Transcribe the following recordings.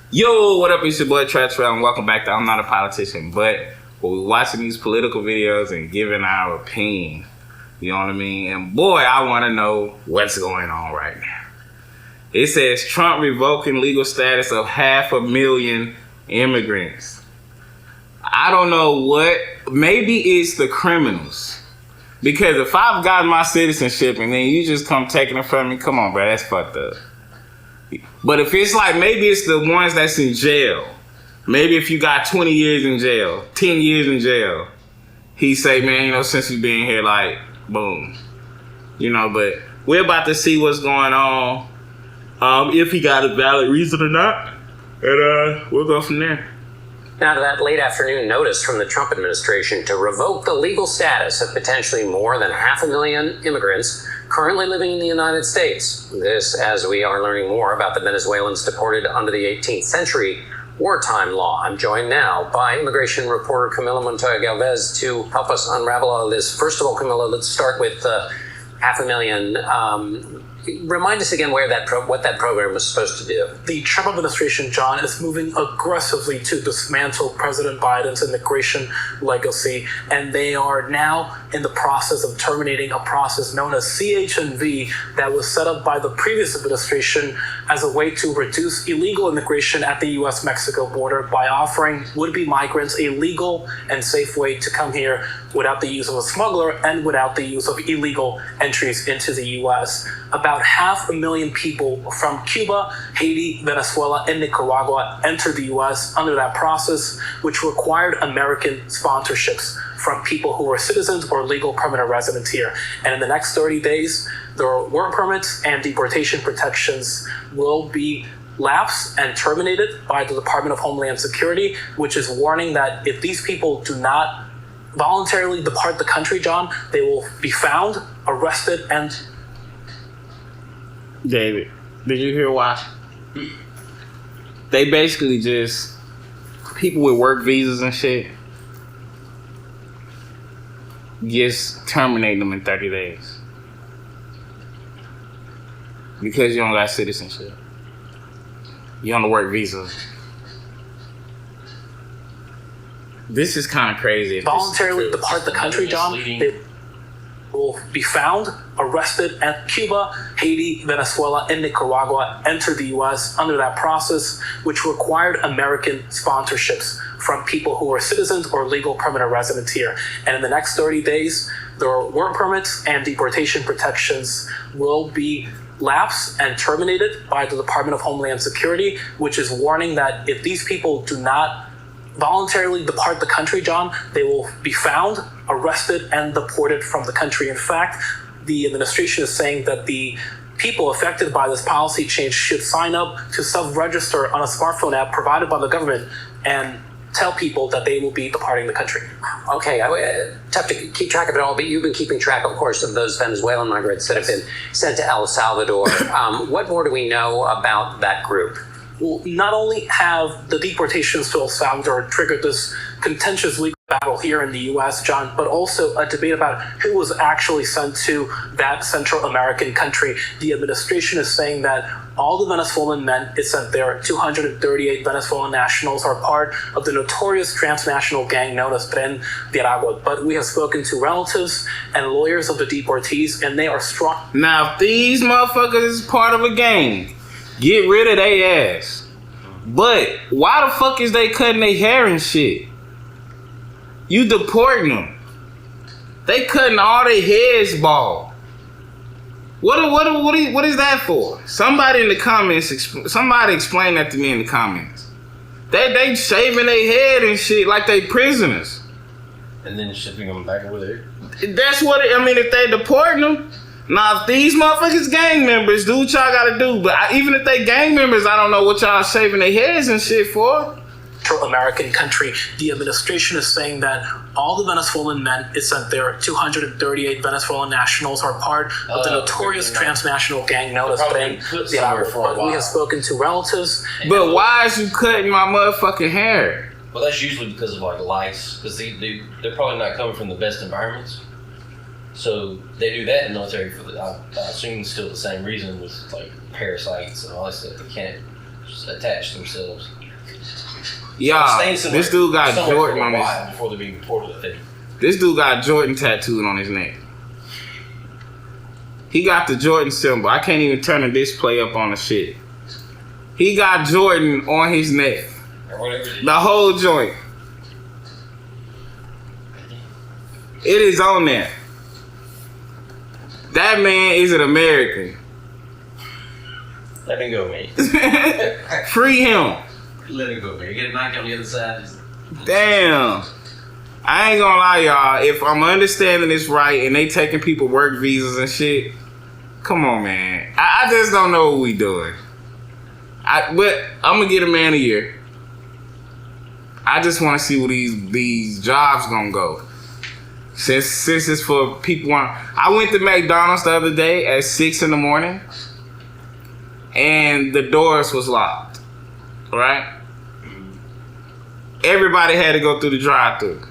Yo, what up? It's your boy Trapp, and welcome back to I'm Not a Politician, but we're watching these political videos and giving our opinion. You know what I mean? And boy, I want to know what's going on right now. It says Trump revoking legal status of 500,000 immigrants. I don't know what. Maybe it's the criminals. Because if I've got my citizenship and then you just come taking it from me, come on, bro, that's fucked up. But if it's like, maybe it's the ones that's in jail. Maybe if you got 20 years in jail, 10 years in jail, he say, man, you know, since you been here, like, boom. You know, but we're about to see what's going on. If he got a valid reason or not. And we'll go from there. Now to that late afternoon notice from the Trump administration to revoke the legal status of potentially more than 500,000 immigrants currently living in the United States. This, as we are learning more about the Venezuelans deported under the 18th century wartime law. I'm joined now by immigration reporter Camila Montoya Galvez to help us unravel all of this. First of all, Camila, let's start with 500,000. Remind us again what that program was supposed to do. The Trump administration, John, is moving aggressively to dismantle President Biden's immigration legacy, and they are now in the process of terminating a process known as CHNV that was set up by the previous administration as a way to reduce illegal immigration at the U.S.-Mexico border by offering would-be migrants a legal and safe way to come here without the use of a smuggler and without the use of illegal entries into the U.S. About 500,000 people from Cuba, Haiti, Venezuela, and Nicaragua entered the U.S. under that process, which required American sponsorships from people who were citizens or legal permanent residents here. And in the next 30 days, their work permits and deportation protections will be lapsed and terminated by the Department of Homeland Security, which is warning that if these people do not voluntarily depart the country, John, they will be found, arrested, and... David, did you hear why? They basically just, people with work visas and shit, just terminate them in 30 days. Because you don't got citizenship. You on the work visa. This is kind of crazy. Voluntarily depart the country, John, they will be found, arrested at Cuba, Haiti, Venezuela, and Nicaragua entered the U.S. under that process, which required American sponsorships from people who are citizens or legal permanent residents here. And in the next 30 days, their work permits and deportation protections will be lapsed and terminated by the Department of Homeland Security, which is warning that if these people do not voluntarily depart the country, John, they will be found, arrested, and deported from the country. In fact, the administration is saying that the people affected by this policy change should sign up to self-register on a smartphone app provided by the government and tell people that they will be departing the country. Okay, tough to keep track of it all, but you've been keeping track, of course, of those Venezuelan migrants that have been sent to El Salvador. What more do we know about that group? Well, not only have the deportations to El Salvador triggered this contentious legal battle here in the U.S., John, but also a debate about who was actually sent to that Central American country. The administration is saying that all the Venezuelan men it sent there, 238 Venezuelan nationals, are part of the notorious transnational gang known as Tren de Aragua. But we have spoken to relatives and lawyers of the deportees, and they are strong. Now, if these motherfuckers is part of a gang, get rid of their ass. But why the fuck is they cutting their hair and shit? You deporting them. They cutting all their heads bald. What is that for? Somebody in the comments, somebody explain that to me in the comments. They shaving their head and shit like they prisoners. And then shipping them back over there. That's what I mean. If they deporting them. Now, if these motherfuckers gang members, do what y'all gotta do. But even if they gang members, I don't know what y'all shaving their heads and shit for. American country. The administration is saying that all the Venezuelan men it sent there, 238 Venezuelan nationals, are part of the notorious transnational gang known as Tren de Aragua. But we have spoken to relatives. But why is you cutting my motherfucking hair? Well, that's usually because of like lice, because they're probably not coming from the best environments. So they do that in the military for I assume still the same reason with like parasites and all that stuff. They can't attach themselves. Yeah, Staying somewhere- this dude got somewhere Jordan for a on his. while before they're being deported, I think. This dude got Jordan tattooed on his neck. He got the Jordan symbol. I can't even turn the display up on the shit. He got Jordan on his neck. Or whatever it is. The whole joint. It is on there. That man is an American. Let him go, man. Free him. Let him go, man. Get a knife on the other side. Damn. I ain't gonna lie, y'all. If I'm understanding this right and they taking people work visas and shit, come on, man. I just don't know what we doing. But I'm gonna get a man a year. I just want to see where these jobs gonna go. Since it's for people. I went to McDonald's the other day at 6 in the morning, and the doors was locked. Right? Everybody had to go through the drive-thru.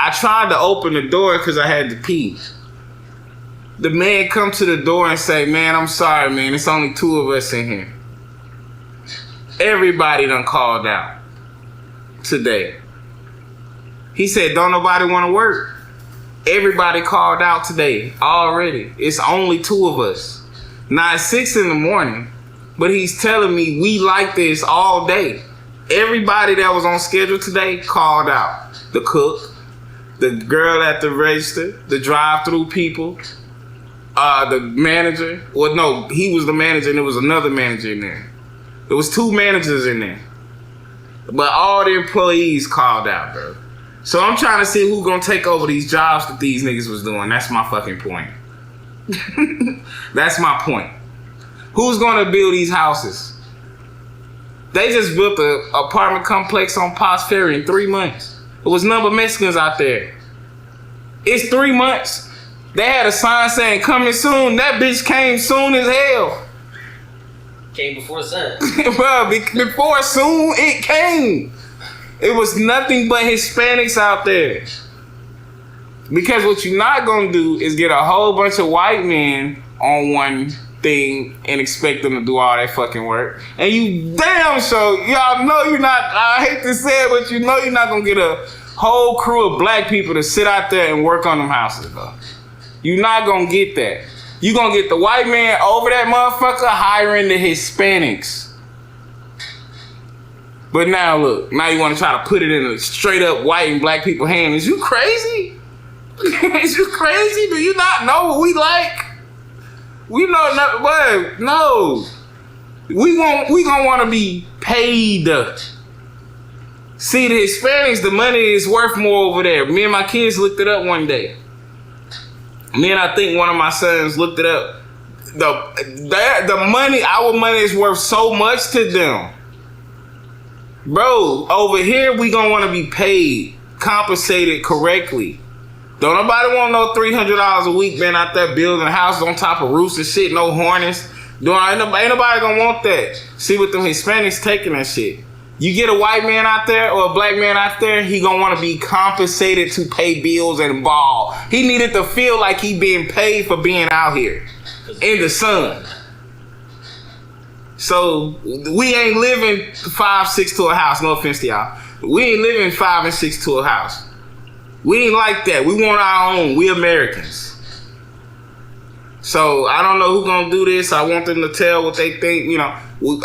I tried to open the door because I had to pee. The man come to the door and say, "Man, I'm sorry, man. It's only 2 of us in here." Everybody done called out today. He said, "Don't nobody want to work." Everybody called out today already. It's only 2 of us. Now it's 6 in the morning, but he's telling me we like this all day. Everybody that was on schedule today called out. The cook, the girl at the register, the drive-through people, the manager. Well, no, he was the manager and there was another manager in there. There was 2 managers in there. But all the employees called out, bro. So I'm trying to see who gonna take over these jobs that these niggas was doing. That's my fucking point. That's my point. Who's gonna build these houses? They just built an apartment complex on Potts Ferry in 3 months. There was none but Mexicans out there. It's 3 months. They had a sign saying coming soon. That bitch came soon as hell. Came before the sun. Bro, before soon it came. It was nothing but Hispanics out there. Because what you're not gonna do is get a whole bunch of white men on one thing and expect them to do all that fucking work. And you damn sure, y'all know you're not, I hate to say it, but you know you're not gonna get a whole crew of black people to sit out there and work on them houses, bro. You're not gonna get that. You're gonna get the white man over that motherfucker hiring the Hispanics. But now look, now you want to try to put it in a straight up white and black people hand. Is you crazy? Is you crazy? Do you not know what we like? We know not what? No. We gonna want to be paid. See, the Hispanics, the money is worth more over there. Me and my kids looked it up one day. Me and I think one of my sons looked it up. The money, our money is worth so much to them. Bro, over here we gonna want to be paid, compensated correctly. Don't nobody want no $300 a week being out there building houses on top of roofs and shit, no harness. Ain't nobody gonna want that. See what them Hispanics taking that shit. You get a white man out there or a black man out there, he gonna want to be compensated to pay bills and ball. He needed to feel like he being paid for being out here in the sun. So we ain't living 5, 6 to a house. No offense to y'all. We ain't living 5 and 6 to a house. We ain't like that. We want our own. We Americans. So I don't know who's gonna do this. I want them to tell what they think. You know,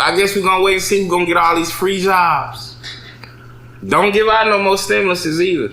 I guess we're gonna wait and see who's gonna get all these free jobs. Don't give out no more stimuluses either.